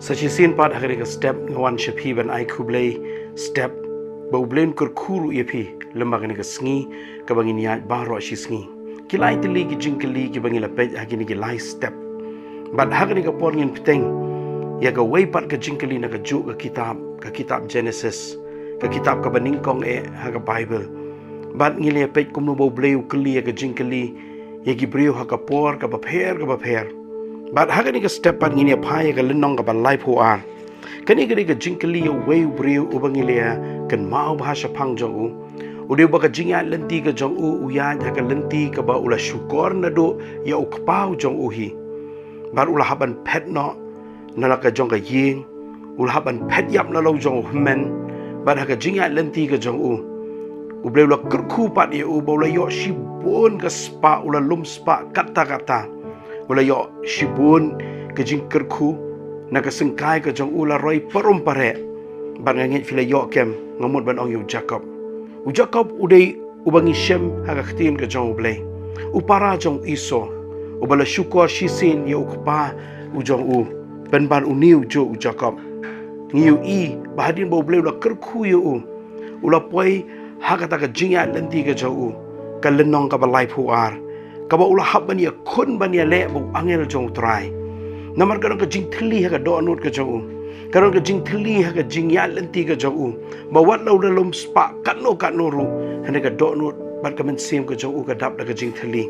Sachisin pat hakari ka step ngawan shapi ban ai U Blei step ba U Blei kur khuru yepi lembag ni ka sngi ka bangin ya baro shi sngi kilai tili ki jingkali ki bangila pej hakini ki lai step bat hakari ka porngin piteng ya ka wei pat ka jingkali na ka ju ka kitab Genesis ka kitab ka baningkong ha ka Bible bat ngile pej kumno ba U Blei ukli ya ka jingkali ya ki brio ha ka por ka ba pher But hakani ka step pat ngini apaya ka lenong ka balai puar. Kani ka jingkali ya wei brio ubangilia kan mau bahasa pang jong u. Udah ba ka jinga lenti ka jong u uya ka lenti ka ba ula syukor na do ya ukpau jong u hi. Bar ula haban pet no na ka jong ka ying. Ula haban pet yap na lo jong men. Bar ka jinga lenti ka jong u. Ublei ula kerku pat ya u ba ula yo shibon ka spa ula lum spa kata-kata. Ula yo shibun ke jingkerku na kasengkai ke jong ula roi perumpare ban ngit fila yo kem ngamut ban ong yu Jacob udai ubangi shem ha Ka Ktien ke jong U Blei upara jong iso ubala syukur shisin ya ukpa u jong u ban uniu jo u Jacob ngiu I bahadin ba U Blei ula kerku yu ula poi ha kata ka jinga lenti ke jong u ka lenong ka balai puar kaba ula hab bania kun bania le bu angel jong trai namar kadang ka jing thli ha ka do anut ka jong kadang ka jing thli ha ka jing ya lenti ka jong ba wat lo lom spa katno ru hane ka do anut bat ka mynsiem ka jong ka dap da ka jing thli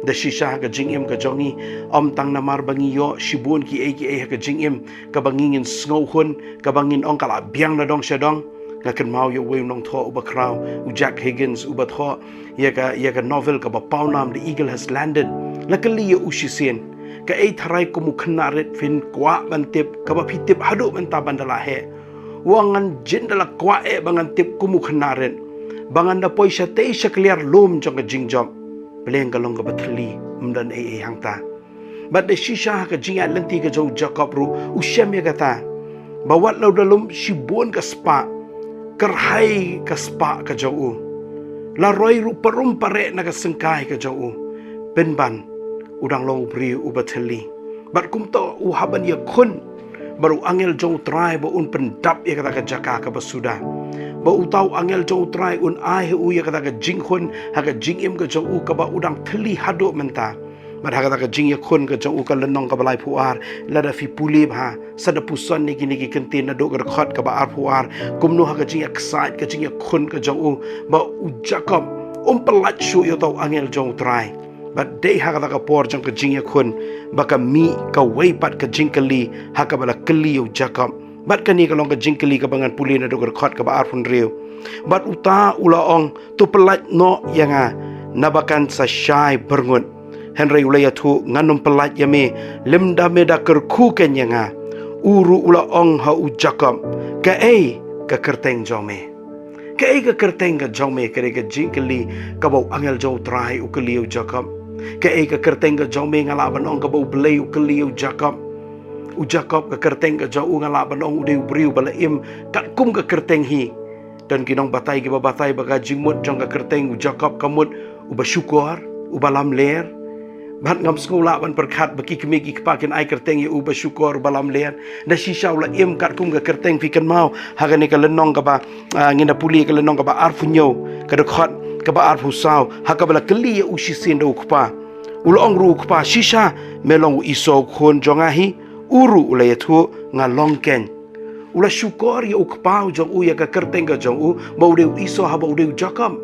da shisha ha ka jingim ka jongi om tang namar bangi yo shibun ki ha ka jingim ka bangingin sngau hun ka bangin ong kala biang na dong shadong ngakan mau yo wei nong tho uba kraw u Jack Higgins uba tho ya ka novel ka ba paunam The Eagle Has Landed lakali yo usisen ka tharai ko mukhnaret fin kwa bantip ka ba pitip hadu menta bandala he wangan jindala kwa bangan tip ko mukhnaret bangan da poisa te clear lom jong ka jingjom beleng ka long ka bathli mdan hangta but the shisha ka jinga lenti ka jo Jacob ru usyam ya kata bawat lo dalom shibon ka spa kerhai ka spa ka jau la roi ru perumpare na ka sengkai ka jau penban udang long bri ubatheli bar kumto u haban ya kun baru angel jau trai ba un pendap ya kata ka jaka ka basuda ba utau angel jau trai un ai u ya kata ka jinghun ha ka jingim ka jau ka ba udang theli hado menta bar ha kata ka jing ya kun ka jau ka lenong ka balai puar la da fi pulib ha sada puson ni gini ki kentin na do ka khot ka ba ar puar kumno ha ka jing ya ksait ka jing ya kun ka jau ba u Jacob pelat shu yo tau angel jau trai but day ha ka por jang ka jing ya kun ba ka mi ka wei pat ka jingkali ha ka bala kli yo Jacob bat ka ni ka long ka jingkali ka bangan puli na do ka khot ka ba ar pun riu bat uta ulaong tu pelat no yanga nabakan sa syai berngut Henry ulaya tu nganum pelat yame lemda meda kerku kenyanga uru ula ong ha u Jacob ka ka kyrteng jome ka kyrteng ka jome ka jingkali ka bau angel jau trai u keliu Jacob ka kyrteng ka jome ngalaban ong ka bau Blei u keliu Jacob ka kyrteng ka jau ngalaban ong u briu balaim kat kum ka kyrteng hi dan kinong batai ki batai baga jingmut jong ka kyrteng u Jacob kamut u basyukur u balam ler Bat ngam sekolah ban perkat bagi kemiki kepakin ai kyrteng ya uba syukur balam ler na shisha ula im kat kum ka kyrteng fikan mau haga ni ka lenong ka ba nginda puli ka lenong ka ba arfunyo ka dekhot ka ba arfu saw haka bala keli ya ushisin do kupa ula ong ru kupa shisha melong iso khon jongahi uru ula yathu ngalong ken ula syukur ya ukpa jong u ya ka kyrteng ka jong u bau de iso ha bau de Jacob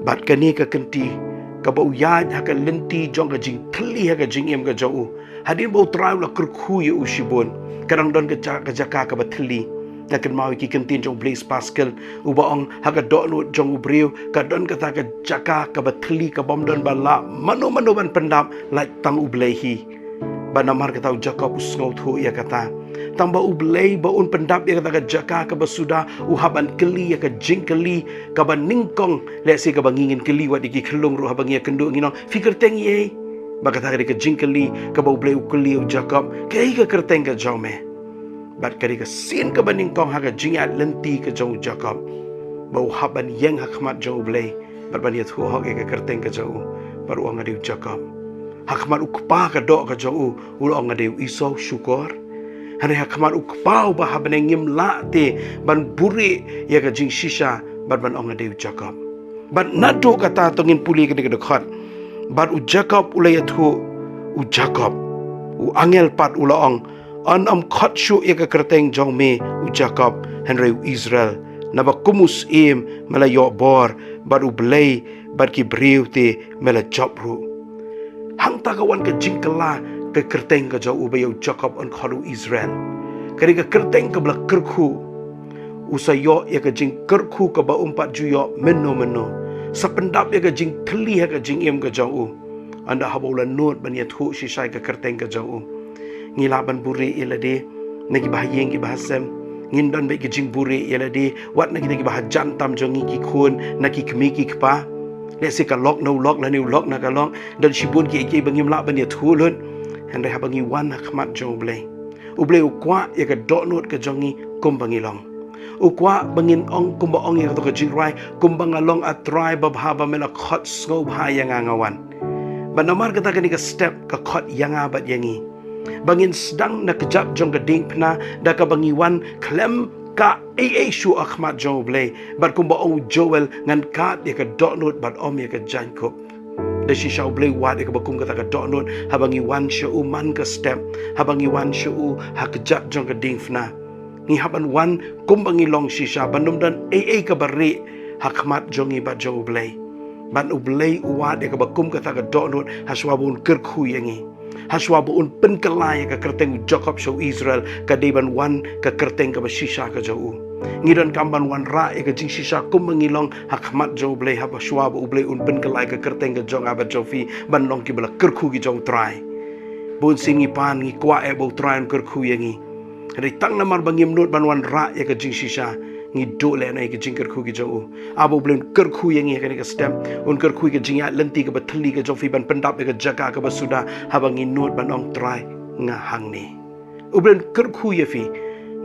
bat kani ka kenti ka bau yad ha ka lenti jong ka jing thli ha ka jingim ka jau hadin bau trai la kerku yu ushibon kadang don ka jaka ka bathli nakan mau ki kentin jong Blaise Pascal ubaong ha ka do no jong ubriu ka don ka ta ka jaka ka bathli ka bom don bala mano ban pendam like tang U Blei hi banamar ka tau Jacob usngau thu ya kata tamba U Blei ba un pendap ya kata ka jaka ka basuda u haban keli ya ka jingkeli ka ban ningkong le si ka bangingin keli wa diki kelung ru habang ya kendu ngino fikir teng ye ba kata ka jingkeli ka ba U Blei u keli u Jacob ka kyrteng ka jome bat ka sin ka ban ningkong ha ka jinga lenti ka jong Jacob ba u haban yang hakmat jong U Blei bat ban ya thu ha ka kyrteng ka jong baru ang adiu Jacob hakmat ukpa ka do ka jong u ong adiu iso syukur Hari hakamat ukpau bah baneng ngim la te ban buri ya ka jing shisha ban ban ong ade Jacob. Ban nado kata tongin puli ke dekat. Ban u Jacob ulai thu u Jacob u angel pat ulaong an am khat shu ya ka kyrteng jong me u Jacob Henry Israel naba kumus im mela yo bor ban u Blei ban ki breu te mela jopru. Hang tagawan ka jingkala ke kyrteng ka jau ubayo Jacob on khalu Israel. Kari ka kyrteng ka bla kerku. Usayo ya ka jing kerku ka ba umpat juyo meno. Sa pendap ya ka jing teli ya ka jingim ka jau. Anda habawla not ban ya thu shisai ka kyrteng ka jau. Ngilaban buri ilade nagi bahayeng ki bahasem. Ngindan ba ki jing buri ilade wat nagi bahajan tam jongi ki khun naki kmi ki kpa. Lesi ka lok no lok la new lok na ka lok dan shibun ki ke bangim la ban ya thu lun. Henry habangi wan hakmat jong Blei. U Blei ukwa ya ka donut ka jongi kumbangi long. Ukwa bangin ong kumba ong ya ka jingrai kumbanga long atrai babhaba mela khot sngewbha yang ngawan. Banamar kata ka step ka khot yanga bat yangi. Bangin sedang na kejap jong ka ding pna da ka bangi wan klem ka shu akhmat jong Blei. Bat kumba ong Joel ngan kat ya ka donut bat om ya ka Jacob. Da si Shau Blei wat ya bakum kata ka donut habangi wan shu man ka step habangi wan shu ha kejap jong ka ding fna ngi haban wan kumbangi long shisha bandum dan ka bari hakmat jongi ba jong Blei ban u Blei wat ya bakum kata ka donut haswa bun kerku yangi haswa bun penkelai ka kyrteng Jacob show Israel ka deban wan ka kyrteng ka shisha ka jau ngidan kamban wan ra ka jing shisha kumbangi long hakmat jong Blei haba shwa u Blei un penkelai ka kyrteng ka jong aba jofi ban long ki bala kerku ki jong trai bun singi pan ngi kwa bo trai kerku yangi ri tang namar bangim not ban wan ra ka jing shisha ngi dole na ka jing kerku ki jong abo Blei kerku yangi ka ni ka stem un kerku ka jing ya lenti ka bathli ka jofi ban pendap ka jaga ka basuda haba ngi not ban ong trai nga hang ni u Blei kerku yafi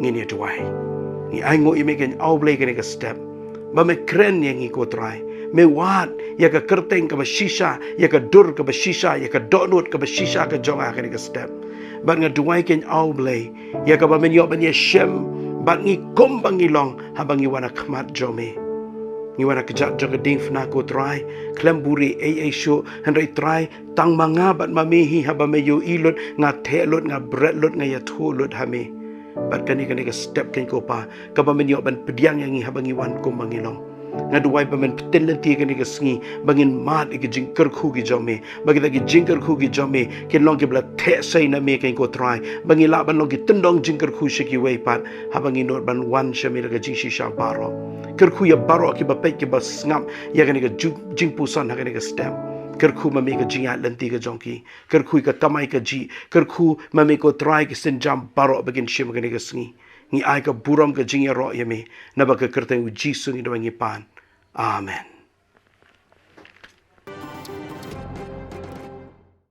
ngi ni tuai ni aingo imeken au Blei ka ni ka step ba me kren yang ko try me wat ya ka kyrteng ka shisha ya ka dur ka shisha ya ka donut ka shisha ka jonga ka ni ka step ba nga duai ken au Blei ya ka ba men yo ban ye shem ba ngi kombangi long habangi wana khmat jome ngi wana kejat jog ding fna ko try klemburi shu handai try tang manga bat mamehi haba me yo ilot nga thelot nga breadlot nga ya thulut hame bat kani ka step ken ko pa ka ba men yo ban pediang yang habangi wan kombangi long nga duai ba men petelenti kani ka sngi bangin mat ki jing kerku ki jome bagi lagi jing kerku ki jome ken long ki bla the sai na me ken ko try bangi la ban long ki tendong jing kerku shiki wei pat habangi not ban wan shami ka jing shisha baro kerku ya baro ki ba pe ki ba ngam ya kani ka jingpuson ha kani ka step kerku mami ka jinga lenti ka jongki kerku ka tamai ka ji kerku mami ko try ki senjam baro bagin shim kani ka sngi ngi ai ka buram ka jingya ro yame na ba ka kyrteng U Jisu ngi doangi pan amen.